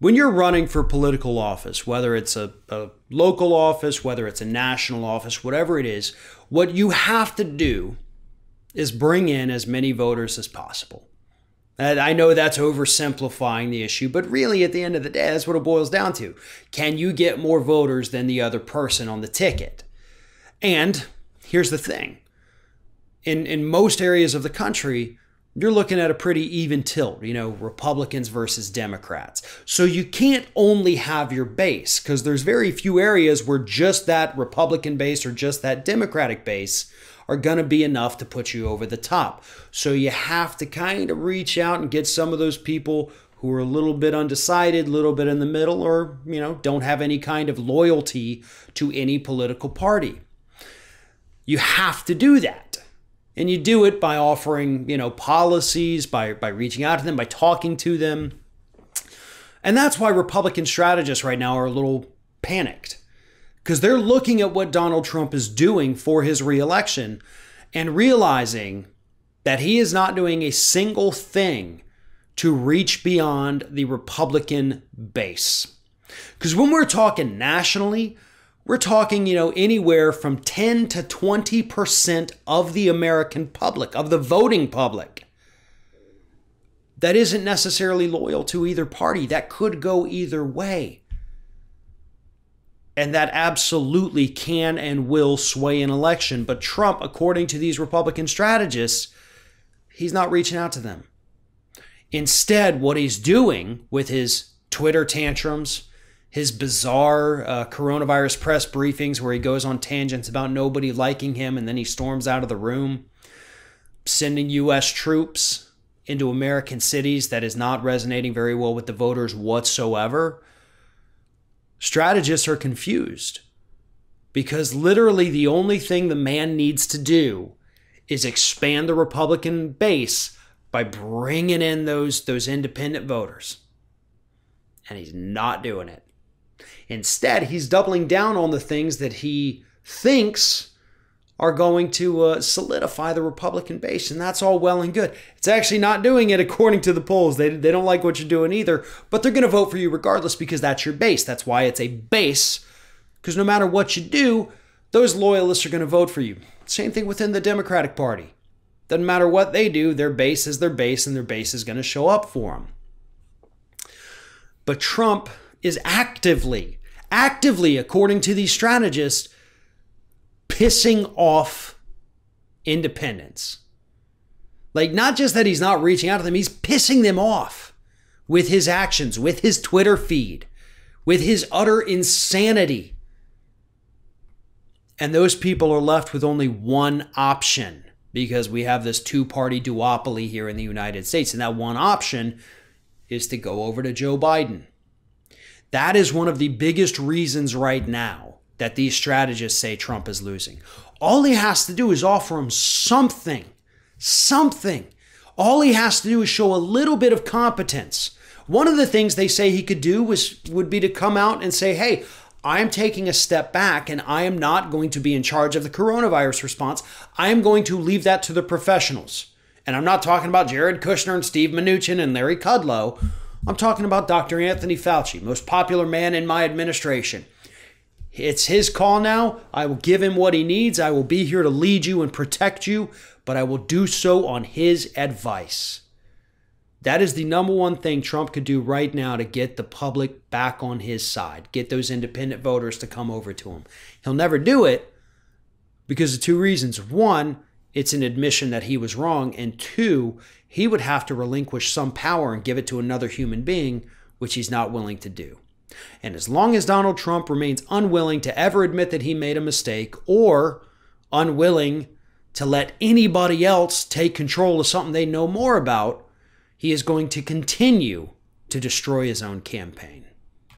When you're running for political office, whether it's a local office, whether it's a national office, whatever it is, what you have to do is bring in as many voters as possible. And I know that's oversimplifying the issue, but really at the end of the day, that's what it boils down to. Can you get more voters than the other person on the ticket? And here's the thing. In most areas of the country, you're looking at a pretty even tilt, Republicans versus Democrats. So you can't only have your base, because there's very few areas where just that Republican base or just that Democratic base are going to be enough to put you over the top. So you have to kind of reach out and get some of those people who are a little bit undecided, a little bit in the middle, or, don't have any kind of loyalty to any political party. You have to do that. And you do it by offering, policies, by reaching out to them, by talking to them. And that's why Republican strategists right now are a little panicked, because they're looking at what Donald Trump is doing for his reelection and realizing that he is not doing a single thing to reach beyond the Republican base. Because when we're talking nationally, we're talking, anywhere from 10 to 20% of the American public, of the voting public, that isn't necessarily loyal to either party. That could go either way. And that absolutely can and will sway an election. But Trump, according to these Republican strategists, he's not reaching out to them. Instead, what he's doing with his Twitter tantrums, his bizarre coronavirus press briefings where he goes on tangents about nobody liking him and then he storms out of the room, sending U.S. troops into American cities, that is not resonating very well with the voters whatsoever. Strategists are confused because literally the only thing the man needs to do is expand the Republican base by bringing in those independent voters. And he's not doing it. Instead, he's doubling down on the things that he thinks are going to solidify the Republican base. And that's all well and good. It's actually not doing it according to the polls. They don't like what you're doing either, but they're going to vote for you regardless because that's your base. That's why it's a base, because no matter what you do, those loyalists are going to vote for you. Same thing within the Democratic Party. Doesn't matter what they do, their base is their base, and their base is going to show up for them. But Trump is actively, according to these strategists, pissing off independents. Like, not just that he's not reaching out to them, he's pissing them off with his actions, with his Twitter feed, with his utter insanity. And those people are left with only one option because we have this two-party duopoly here in the United States. And that one option is to go over to Joe Biden. That is one of the biggest reasons right now that these strategists say Trump is losing. All he has to do is offer him something. All he has to do is show a little bit of competence. One of the things they say he could do would be to come out and say, hey, I'm taking a step back and I am not going to be in charge of the coronavirus response. I am going to leave that to the professionals. And I'm not talking about Jared Kushner and Steve Mnuchin and Larry Kudlow. I'm talking about Dr. Anthony Fauci, most popular man in my administration. It's his call now. I will give him what he needs. I will be here to lead you and protect you, but I will do so on his advice. That is the number one thing Trump could do right now to get the public back on his side, get those independent voters to come over to him. He'll never do it because of two reasons. One, it's an admission that he was wrong. And two, he would have to relinquish some power and give it to another human being, which he's not willing to do. And as long as Donald Trump remains unwilling to ever admit that he made a mistake or unwilling to let anybody else take control of something they know more about, he is going to continue to destroy his own campaign.